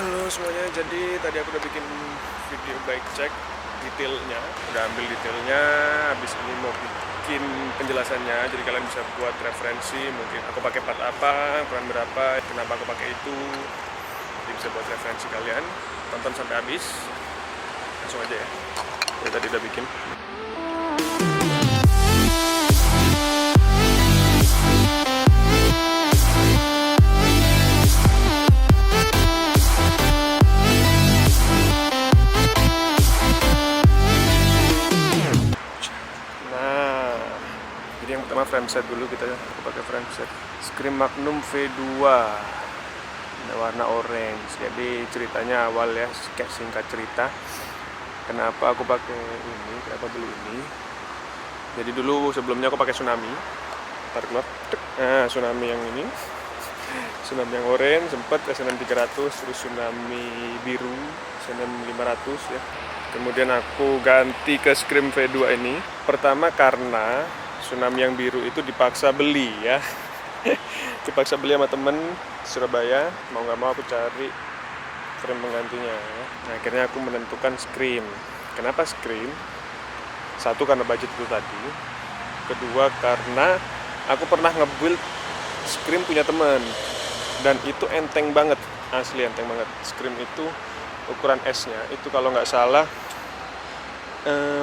Halo semuanya, jadi tadi aku udah bikin video bike check detailnya, udah ambil detailnya, habis ini mau bikin penjelasannya, jadi kalian bisa buat referensi, mungkin aku pakai part apa, ukuran berapa, kenapa aku pakai itu, jadi bisa buat referensi kalian, tonton sampai habis, langsung aja ya, jadi tadi udah bikin. Jadi yang pertama frame set dulu, aku pakai frame set Scream Magnum V2 warna orange. Jadi ceritanya awal ya, kayak singkat cerita kenapa aku pakai ini, kenapa beli ini. Jadi dulu sebelumnya aku pakai Tsunami, Tsunami yang ini, Tsunami yang orange, sempat SNM 300, terus Tsunami biru SNM 500 ya. Kemudian aku ganti ke Scream V2 ini. Pertama karena Tsunami yang biru itu dipaksa beli ya. Dipaksa beli sama temen Surabaya. Mau gak mau aku cari frame penggantinya ya. Nah, akhirnya aku menentukan Scream. Kenapa Scream? Satu karena budget itu tadi. Kedua karena aku pernah nge-build Scream punya temen, dan itu enteng banget, asli enteng banget. Scream itu ukuran S-nya itu kalau nggak salah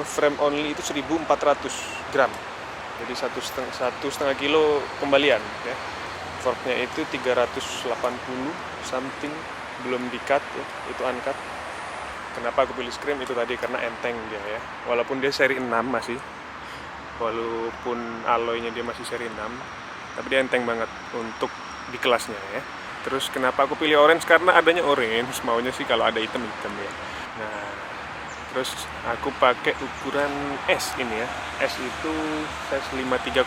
frame only itu 1400 gram. Jadi satu setengah kilo kembalian ya. Forknya itu 380 something, belum di-cut ya, itu uncut. Kenapa aku pilih Scream itu tadi, karena enteng dia ya. Walaupun dia seri 6 masih, walaupun alloynya dia masih seri 6, tapi dia enteng banget untuk di kelasnya ya. Terus kenapa aku pilih orange, karena adanya orange, maunya sih kalau ada hitam-hitam ya. Nah, terus aku pakai ukuran S ini ya. S itu size 53,5.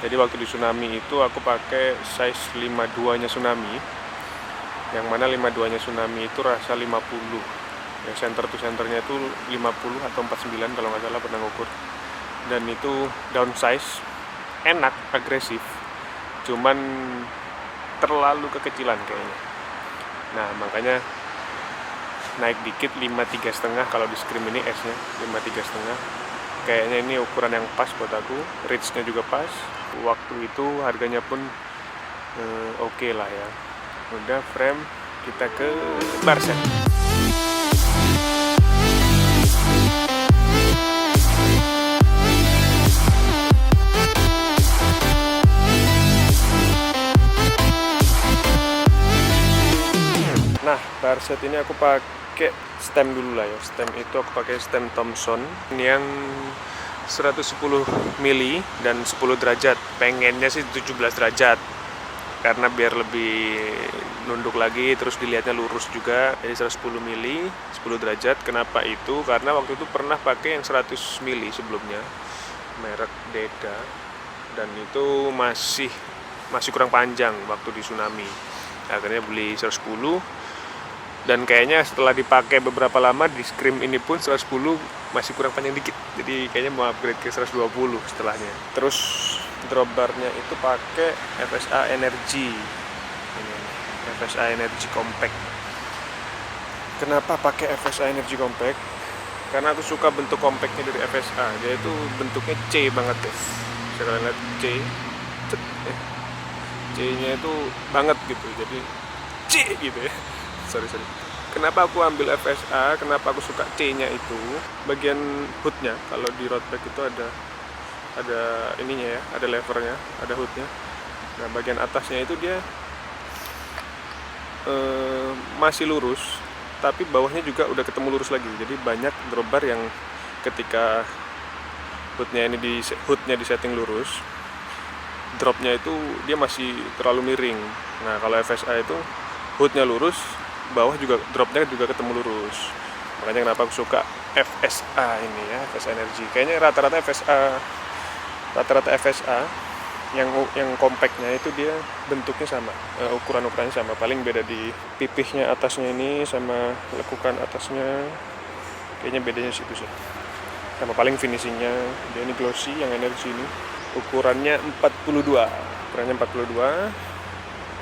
Jadi waktu di Tsunami itu aku pakai size 52 nya Tsunami. Yang mana 52 nya Tsunami itu rasa 50. Ya, center to centernya itu 50 atau 49 kalau nggak salah, pernah ngukur. Dan itu downsize, enak, agresif. Cuman terlalu kekecilan kayaknya. Nah, makanya naik dikit 53,5 kalau di Scream ini S-nya 53,5. Kayaknya ini ukuran yang pas buat aku, reach-nya juga pas. Waktu itu harganya pun oke lah ya. Udah frame, kita ke bar set. Nah, bar set ini aku pakai stem dulu lah ya. Stem itu aku pakai stem Thomson yang 110 mili dan 10 derajat. Pengennya sih 17 derajat. Karena biar lebih nunduk lagi, terus dilihatnya lurus juga. Jadi 110 mili, 10 derajat. Kenapa itu? Karena waktu itu pernah pakai yang 100 mili sebelumnya, merek Deda, dan itu masih kurang panjang waktu di Tsunami. Akhirnya beli 110. Dan kayaknya setelah dipakai beberapa lama di Scream ini pun 110 masih kurang panjang dikit. Jadi kayaknya mau upgrade ke 120 setelahnya. Terus dropbarnya itu pakai FSA Energy. Ini FSA Energy Compact. Kenapa pakai FSA Energy Compact? Karena aku suka bentuk compactnya dari FSA. Dia itu bentuknya C banget ya. Bisa kalian lihat C. C-nya itu banget gitu. Jadi C gitu ya. Sorry. Kenapa aku ambil FSA? Kenapa aku suka C-nya itu? Bagian hoodnya, kalau di road bike itu ada ininya ya, ada levernya, ada hoodnya. Nah, bagian atasnya itu dia masih lurus, tapi bawahnya juga udah ketemu lurus lagi. Jadi banyak drop bar yang ketika hoodnya di setting lurus, dropnya itu dia masih terlalu miring. Nah, kalau FSA itu hoodnya lurus, bawah juga dropnya juga ketemu lurus. Makanya kenapa aku suka FSA ini ya, FSA Energy. Kayaknya rata-rata FSA yang compactnya itu dia bentuknya sama, ukurannya sama. Paling beda di pipihnya atasnya ini sama lekukan atasnya. Kayaknya bedanya situ sih. Sama paling finishingnya, dia ini glossy yang Energy ini. Ukurannya 42.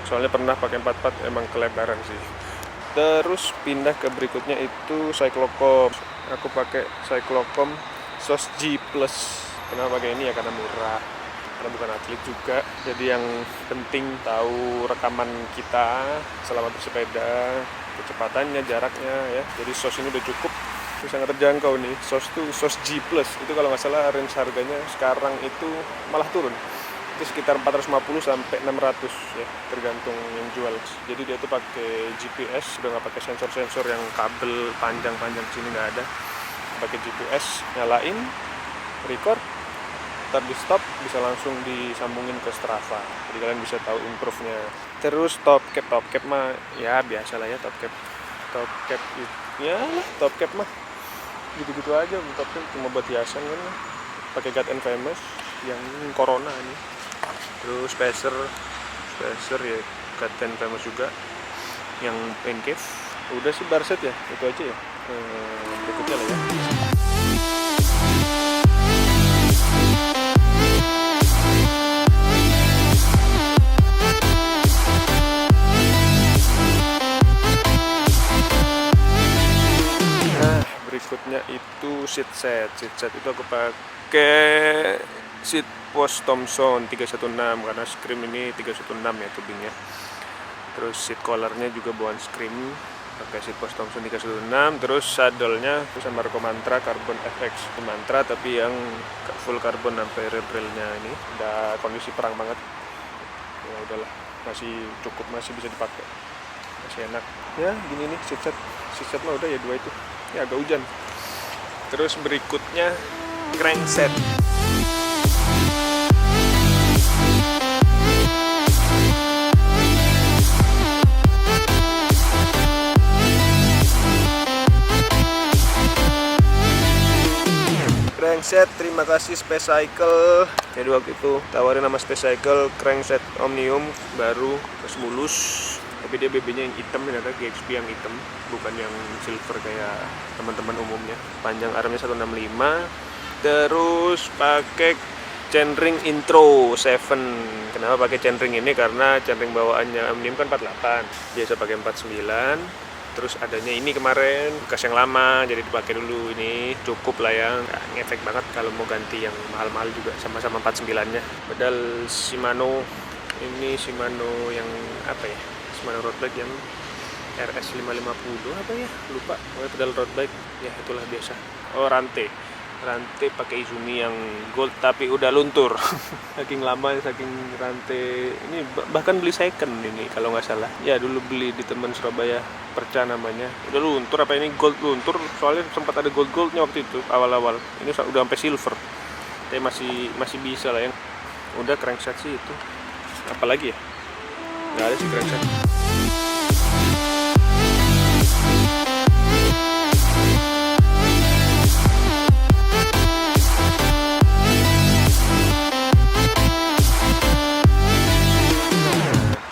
Soalnya pernah pakai 44, emang kelebaran sih. Terus pindah ke berikutnya itu Cyclocom. Aku pakai Cyclocom SOS G Plus. Kenapa pakai ini ya? Karena murah, karena bukan atlet juga. Jadi yang penting tahu rekaman kita selama bersepeda, kecepatannya, jaraknya ya. Jadi SOS ini udah cukup, itu sangat terjangkau nih. SOS tuh SOS G Plus itu kalau nggak salah range harganya sekarang itu malah turun. Itu sekitar 450 sampai 600 ya, tergantung yang jual. Jadi dia tuh pakai GPS, udah nggak pakai sensor-sensor yang kabel panjang-panjang sini, nggak ada. Pakai GPS, nyalain, record, ntar di stop, bisa langsung disambungin ke Strava. Jadi kalian bisa tahu improve-nya. Terus top cap mah ya biasa lah ya, top cap ya lah, top cap mah gitu-gitu aja. Top cap cuma buat hiasan kan. Pakai God and Famous yang Corona ini. Terus Spacer ya God and Famous juga yang Pain Cave. Udah sih bar set ya, itu aja ya. Berikutnya lah ya. Berikutnya itu seat set itu aku pakai seat Post Thompson 316 karena scream ini 316 ya tubingnya. Terus seat collarnya juga bawaan scream, pakai seat Post Thompson 316. Terus saddle-nya sama Marco Mantra Carbon FX Mantra, tapi yang full carbon sampai rail-railnya ini udah kondisi perang banget. Ya udahlah, masih cukup, masih bisa dipakai, masih enak ya. Gini nih seat set mah udah ya dua itu ya, agak hujan. Terus berikutnya crankset. Crankset, terima kasih Space Cycle. Jadi waktu itu tawarin nama Space Cycle crankset Omnium baru, terus mulus. Tapi dia BB-nya yang hitam, ini ada GXP yang hitam, bukan yang silver kayak teman-teman umumnya. Panjang armnya 165. Terus pakai chainring Intro 7. Kenapa pakai chainring ini? Karena chainring bawaannya Omnium kan 48, biasa pakai 49. Terus adanya ini kemarin bekas yang lama, jadi dipakai dulu. Ini cukup lah ya, nggak ngefek banget kalau mau ganti yang mahal-mahal juga, sama-sama 49-nya. Pedal Shimano, ini Shimano yang apa ya, Shimano road bike yang RS 550 apa ya, lupa. Pedal road bike ya, itulah biasa. Oh, rantai pakai Izumi yang gold tapi udah luntur. Saking lama, saking rantai ini, bahkan beli second ini kalau nggak salah ya, dulu beli di teman Surabaya, Perca namanya, udah luntur. Apa ini gold luntur, soalnya sempat ada goldnya waktu itu awal-awal. Ini udah sampai silver, tapi masih bisa lah ya. Udah crankset sih itu, apalagi ya, nggak ada sih crankset.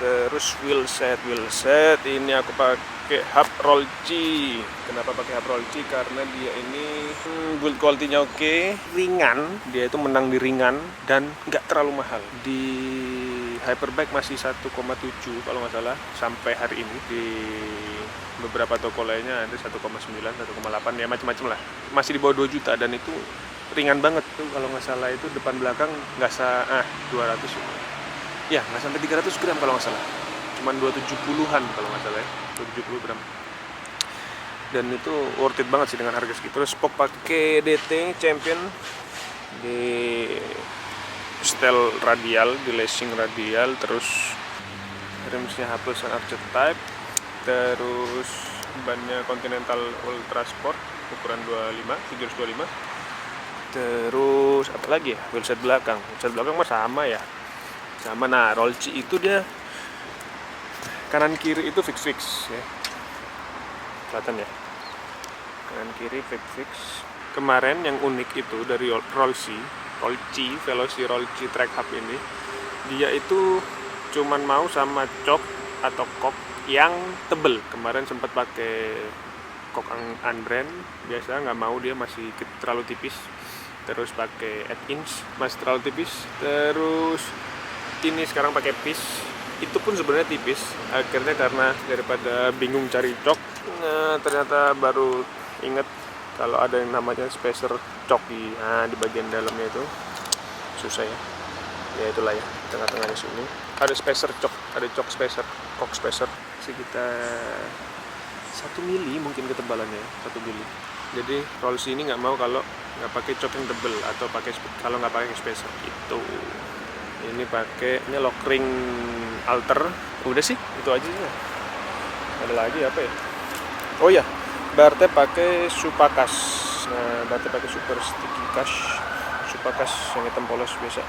Terus wheel set ini aku pakai Hub Roll G. Kenapa pakai Hub Roll G? Karena dia ini build quality-nya oke, ringan. Dia itu menang di ringan dan nggak terlalu mahal. Di Hyperbike masih 1,7 kalau nggak salah sampai hari ini. Di beberapa toko lainnya ada 1,9, 1,8 ya, macam-macam lah. Masih di bawah 2 juta dan itu ringan banget tuh. Kalau nggak salah itu depan belakang nggak 200 ya, nggak sampai 300 gram kalau nggak salah, cuman 270-an kalau nggak salah ya, 270 gram. Dan itu worth it banget sih dengan harga segitu. Terus Spock pakai DT Champion di setel radial, di lacing radial. Terus rimsnya H+ Archer Type. Terus bannya Continental Ultra Sport ukuran 725. Terus apa lagi ya, wheelset belakang mah sama ya, sama. Nah, roll C itu dia kanan kiri itu fix ya, kelihatan ya, kanan kiri fix. Kemarin yang unik itu dari roll C Veloci Roll C Track Hub ini, dia itu cuman mau sama cok atau kok yang tebel. Kemarin sempat pakai kok unbrand biasa, nggak mau, dia masih terlalu tipis. Terus pakai 8 inch masih terlalu tipis. Terus ini sekarang pakai piece itu pun sebenarnya tipis. Akhirnya karena daripada bingung cari cok, ternyata baru inget kalau ada yang namanya spacer cok di bagian dalamnya itu susah ya. Ya itulah ya, tengah-tengahnya sini ada spacer cok, ada cok spacer, kok spacer sekitar 1 mili mungkin ketebalannya, 1 mili. Jadi Rolls ini nggak mau kalau nggak pakai cok yang tebel atau kalau nggak pakai spacer gitu. Ini pakainya lock ring alter. Udah sih, itu aja ya. Ada lagi apa ya? Oh ya, Barte pakai Supakas. Nah, Barte pakai Super Sticky Cash, Supakas yang hitam polos biasa.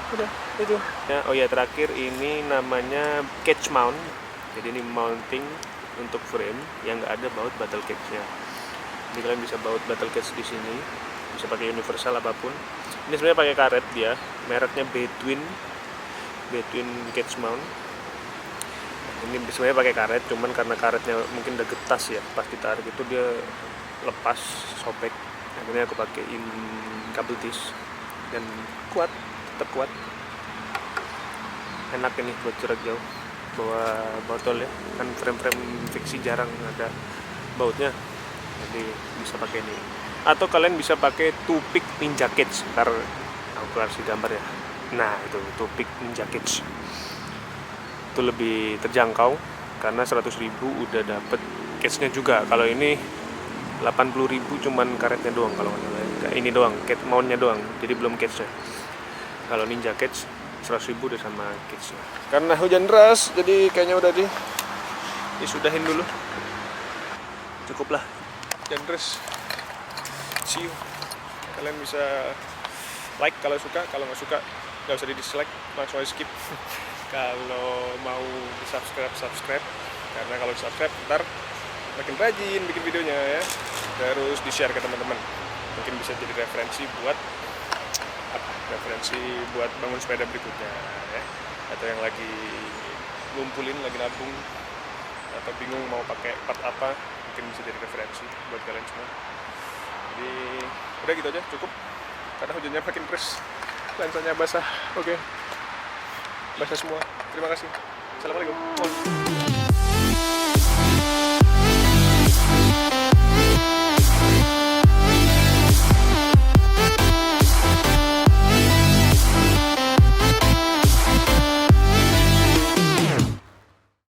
Udah, itu. Ya, oh ya, terakhir ini namanya catch mount. Jadi ini mounting untuk frame yang nggak ada baut battle cage-nya. Jadi kalian bisa baut battle cage di sini, bisa pakai universal apapun. Ini sebenarnya pakai karet dia, mereknya Between catch mount. Ini sebenarnya pakai karet, cuman karena karetnya mungkin udah getas ya, pas ditarik itu dia lepas, sobek. Akhirnya aku pakaiin kabel tis dan kuat, tetap kuat. Enak ini buat jarak jauh, bawa botol ya, kan frame-frame fiksi jarang ada bautnya, jadi bisa pakai ini. Atau kalian bisa pakai Tupic Ninja Cage. Ntar aku kasih gambar ya. Nah itu Tupic Ninja Cage, itu lebih terjangkau karena 100.000 udah dapet cage-nya juga. Kalau ini 80.000 cuman karetnya doang, kalau nggak salah. Ini doang, cage mount-nya doang, jadi belum cage-nya. Kalau Ninja Cage 100.000 udah sama cage-nya. Karena hujan deras, jadi kayaknya udah disudahin dulu. Cukuplah hujan deras. See you. Kalian bisa like kalau suka, kalau nggak suka nggak usah di dislike, langsung aja skip. Kalau mau subscribe, karena kalau subscribe ntar makin rajin bikin videonya ya. Terus di share ke teman-teman, mungkin bisa jadi referensi buat bangun sepeda berikutnya ya. Atau yang lagi ngumpulin, lagi nabung, atau bingung mau pakai part apa, mungkin bisa jadi referensi buat kalian semua. Jadi udah gitu aja, cukup, karena hujannya makin deras, lensanya basah. Oke, basah semua. Terima kasih. Assalamualaikum.